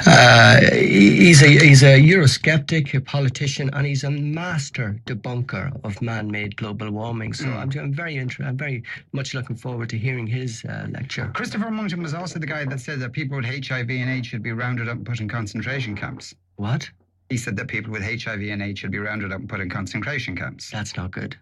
He's a Eurosceptic, a politician, and he's a master debunker of man-made global warming. So I'm very much looking forward to hearing his lecture. Christopher Monckton was also the guy that said that people with HIV and AIDS should be rounded up and put in concentration camps. What? He said that people with HIV and AIDS should be rounded up and put in concentration camps. That's not good.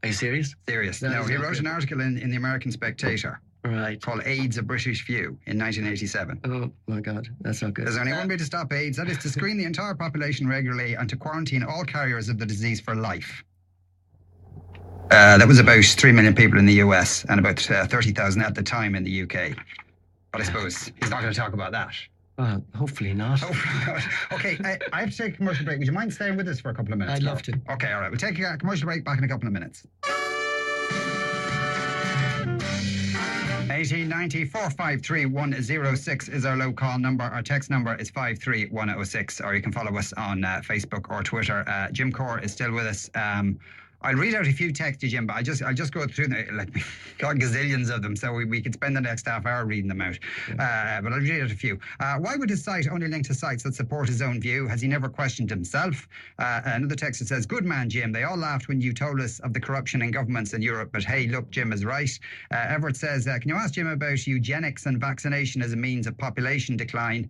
Are you serious? Serious. No, he wrote an article in the American Spectator. Right. Called AIDS, A British View in 1987. Oh my God, that's not good. There's only one way to stop AIDS, that is to screen the entire population regularly and to quarantine all carriers of the disease for life. That was about 3 million people in the US and about 30,000 at the time in the UK. But I suppose he's not going to talk about that. Well, hopefully not. Hopefully not. Okay, I have to take a commercial break. Would you mind staying with us for a couple of minutes? I'd love to. Okay, all right. We'll take a commercial break, back in a couple of minutes. 1890 453 106 is our low call number. Our text number is 53106, or you can follow us on Facebook or Twitter. Jim Corr is still with us. I'll read out a few texts, Jim, but I'll just go through them. Like, got gazillions of them, so we could spend the next half hour reading them out. But I'll read out a few. Why would his site only link to sites that support his own view? Has he never questioned himself? Another text that says, good man, Jim. They all laughed when you told us of the corruption in governments in Europe, but hey, look, Jim is right. Everett says, can you ask Jim about eugenics and vaccination as a means of population decline?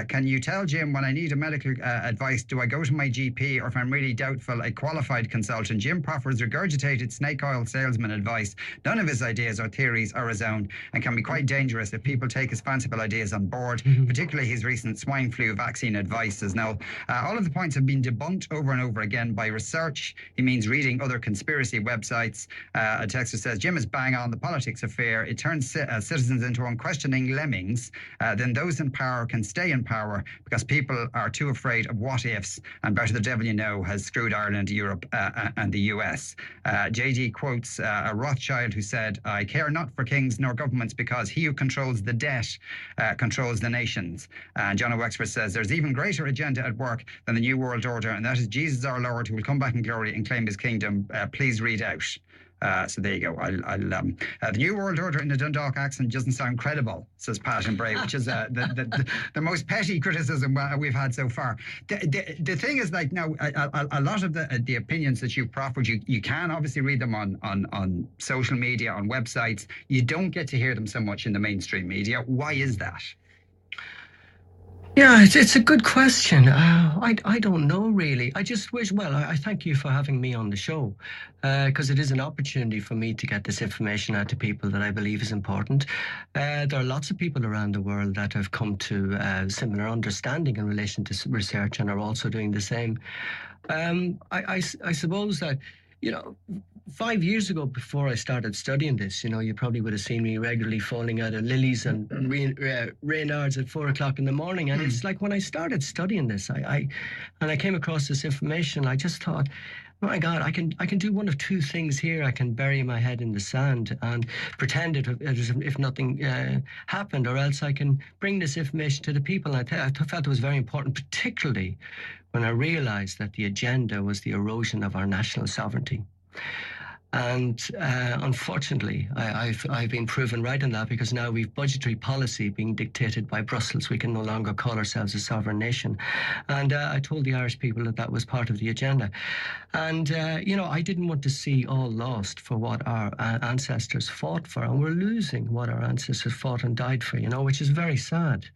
Can you tell Jim when I need a medical advice, do I go to my GP, or if I'm really doubtful, a qualified consultant? Jim proffers regurgitated snake oil salesman advice. None of his ideas or theories are his own and can be quite dangerous if people take his fanciful ideas on board, particularly his recent swine flu vaccine advices. Now, all of the points have been debunked over and over again by research. He means reading other conspiracy websites. A texter says, Jim is bang on the politics of fear. It turns citizens into unquestioning lemmings. Then those in power can stay in power because people are too afraid of what ifs, and better the devil you know has screwed Ireland, Europe and the US. JD quotes a Rothschild who said, I care not for kings nor governments because he who controls the debt controls the nations. And John Wexford says, there's even greater agenda at work than the New World Order, and that is Jesus our Lord who will come back in glory and claim his kingdom. Please read out. So there you go. The New World Order in the Dundalk accent doesn't sound credible, says Pat and Bray, which is the most petty criticism we've had so far. The thing is, like, now, a lot of the opinions that you've proffered, you can obviously read them on social media, on websites. You don't get to hear them so much in the mainstream media. Why is that? Yeah, it's a good question. I don't know, really. I just wish, well, I thank you for having me on the show, because it is an opportunity for me to get this information out to people that I believe is important. There are lots of people around the world that have come to similar understanding in relation to research and are also doing the same. I suppose that, 5 years ago, before I started studying this, you probably would have seen me regularly falling out of lilies and Reynards at 4 o'clock in the morning. And it's like when I started studying this, I came across this information, I just thought, my God, I can do one of two things here. I can bury my head in the sand and pretend as if nothing happened, or else I can bring this information to the people. And I felt it was very important, particularly when I realized that the agenda was the erosion of our national sovereignty. And unfortunately, I've been proven right in that, because now we've budgetary policy being dictated by Brussels. We can no longer call ourselves a sovereign nation. And I told the Irish people that was part of the agenda. And, I didn't want to see all lost for what our ancestors fought for. And we're losing what our ancestors fought and died for, which is very sad.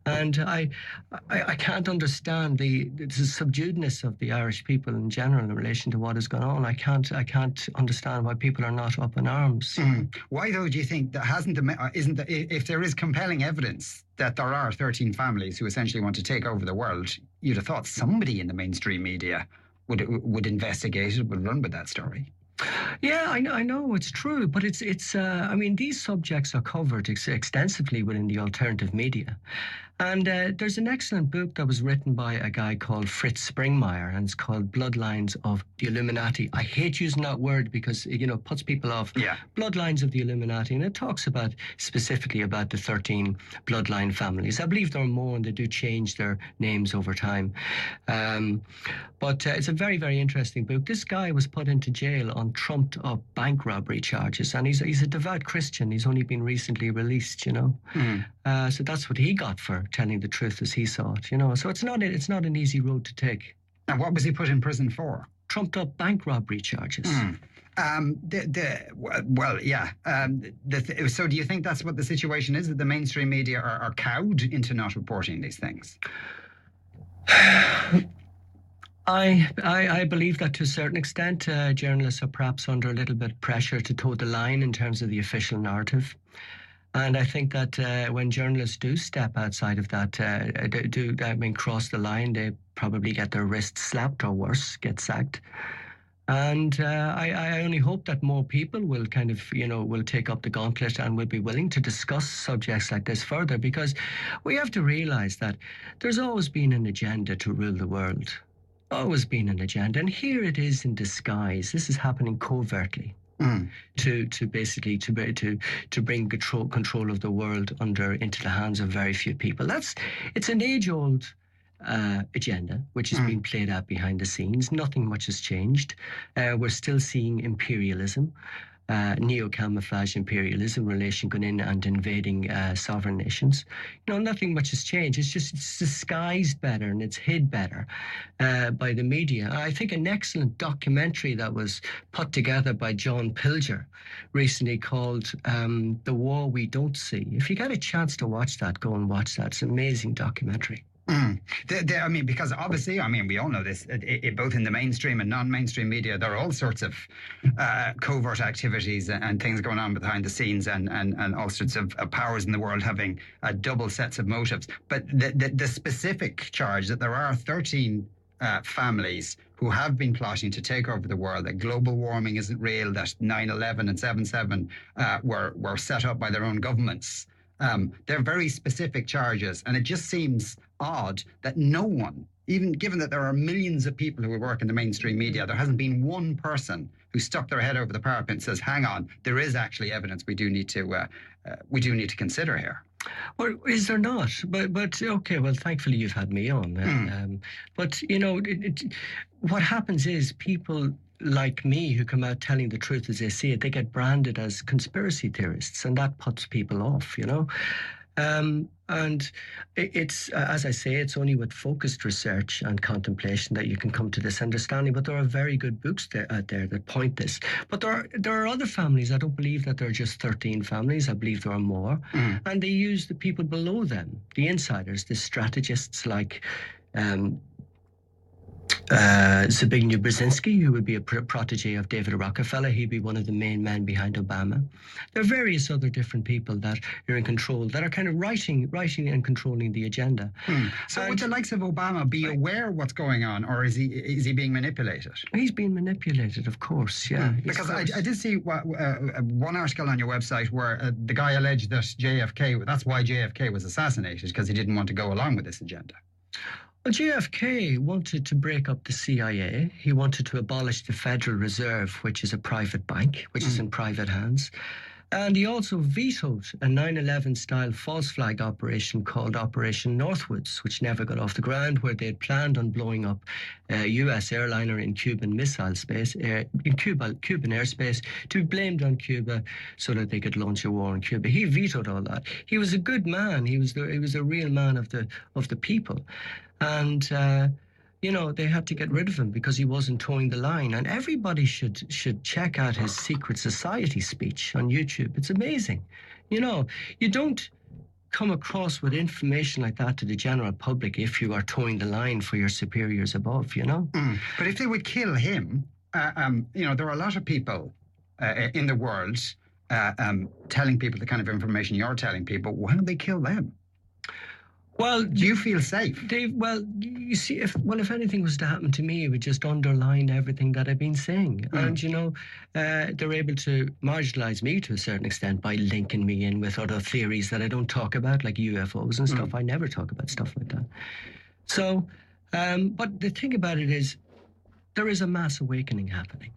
And I can't understand the subduedness of the Irish people in general in relation to what has gone on. I can't understand why people are not up in arms. Why, though, do you think that if there is compelling evidence that there are 13 families who essentially want to take over the world, you'd have thought somebody in the mainstream media would investigate it, would run with that story? Yeah, I know it's true, but it's these subjects are covered extensively within the alternative media. And there's an excellent book that was written by a guy called Fritz Springmeier, and it's called Bloodlines of the Illuminati. I hate using that word because it puts people off. Yeah. Bloodlines of the Illuminati, and it talks specifically about the 13 bloodline families. I believe there are more, and they do change their names over time. But it's a very, very interesting book. This guy was put into jail on trumped up bank robbery charges, and he's a devout Christian. He's only been recently released, you know. So that's what he got for telling the truth as he saw it, you know. So it's not an easy road to take. And what was he put in prison for? Trumped up bank robbery charges. So do you think that's what the situation is, that the mainstream media are cowed into not reporting these things? I believe that to a certain extent, journalists are perhaps under a little bit of pressure to toe the line in terms of the official narrative. And I think that when journalists do step outside of that, cross the line, they probably get their wrists slapped or worse, get sacked. And I only hope that more people will will take up the gauntlet and will be willing to discuss subjects like this further, because we have to realize that there's always been an agenda to rule the world. Always been an agenda. And here it is in disguise. This is happening covertly. To basically bring control of the world into the hands of very few people. It's an age-old agenda which is being played out behind the scenes. Nothing much has changed. We're still seeing imperialism, neo-camouflage imperialism, relation going in and invading sovereign nations. You know, nothing much has changed. It's disguised better and it's hid better by the media. I think an excellent documentary that was put together by John Pilger recently called The War We Don't See. If you get a chance to watch that, go and watch that. It's an amazing documentary. Because obviously, we all know this, both in the mainstream and non-mainstream media, there are all sorts of covert activities and things going on behind the scenes, and all sorts of powers in the world having double sets of motives. But the specific charge that there are 13 families who have been plotting to take over the world, that global warming isn't real, that 9/11 and 7/7 were set up by their own governments. They're very specific charges, and it just seems odd that no one, even given that there are millions of people who work in the mainstream media, there hasn't been one person who stuck their head over the parapet and says, hang on, there is actually evidence we do need to consider here. Or is there not? But okay, well, thankfully you've had me on. But, you know, what happens is people like me who come out telling the truth as they see it, they get branded as conspiracy theorists, and that puts people off, you know. And it's, as I say, it's only with focused research and contemplation that you can come to this understanding. But there are very good books out there that point this. But there are other families. I don't believe that there are just 13 families. I believe there are more. And they use the people below them, the insiders, the strategists like Zbigniew Brzezinski, who would be a protege of David Rockefeller. He'd be one of the main men behind Obama. There are various other different people that are in control, that are kind of writing and controlling the agenda. So would the likes of Obama be aware of what's going on, or is he being manipulated? He's being manipulated, of course, yeah. Because I did see one article on your website where the guy alleged that that's why JFK was assassinated, because he didn't want to go along with this agenda. Well, JFK wanted to break up the CIA. He wanted to abolish the Federal Reserve, which is a private bank, which is in private hands. And he also vetoed a 9/11 style false flag operation called Operation Northwoods, which never got off the ground, where they had planned on blowing up a US airliner in Cuban missile space, Cuban airspace, to be blamed on Cuba so that they could launch a war on Cuba. He vetoed all that. He was a good man. He was a real man of the people. And you know, they had to get rid of him because he wasn't towing the line. And everybody should check out his Secret Society speech on YouTube. It's amazing. You know, you don't come across with information like that to the general public if you are towing the line for your superiors above, you know? But if they would kill him, you know, there are a lot of people in the world telling people the kind of information you're telling people. Why don't they kill them? Well, do you feel safe? Dave, well, you see, if anything was to happen to me, it would just underline everything that I've been saying. And, you know, they're able to marginalize me to a certain extent by linking me in with other theories that I don't talk about, like UFOs and stuff. I never talk about stuff like that. So, but the thing about it is, there is a mass awakening happening.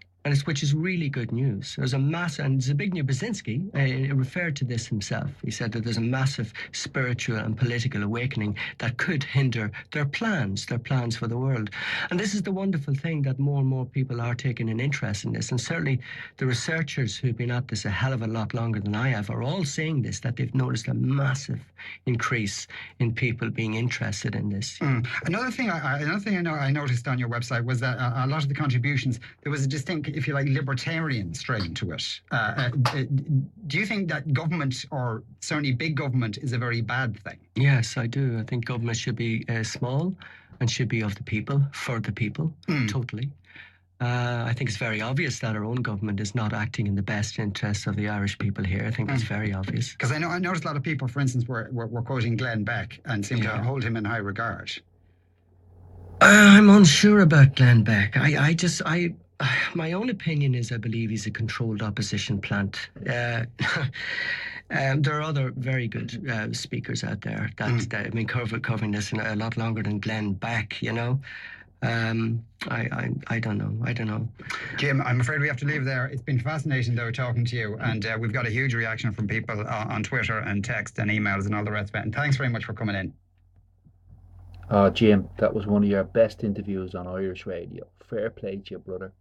which is really good news. There's a massive, and Zbigniew Brzezinski referred to this himself. He said that there's a massive spiritual and political awakening that could hinder their plans for the world. And this is the wonderful thing, that more and more people are taking an interest in this. And certainly the researchers who've been at this a hell of a lot longer than I have are all saying this, that they've noticed a massive increase in people being interested in this. Another thing I noticed on your website was that a lot of the contributions, there was a distinct, if you like, libertarian strain to it. Do you think that government, or certainly big government, is a very bad thing? Yes, I do. I think government should be small and should be of the people, for the people, totally. I think it's very obvious that our own government is not acting in the best interests of the Irish people here. I think that's very obvious. Because I noticed a lot of people, for instance, were quoting Glenn Beck and seem to hold him in high regard. I'm unsure about Glenn Beck. My own opinion is I believe he's a controlled opposition plant. There are other very good speakers out there that have been covering this a lot longer than Glenn Beck, you know. I don't know. Jim, I'm afraid we have to leave there. It's been fascinating, though, talking to you. And we've got a huge reaction from people on Twitter and text and emails and all the rest of it. And thanks very much for coming in. Jim, that was one of your best interviews on Irish radio. Fair play to you, brother.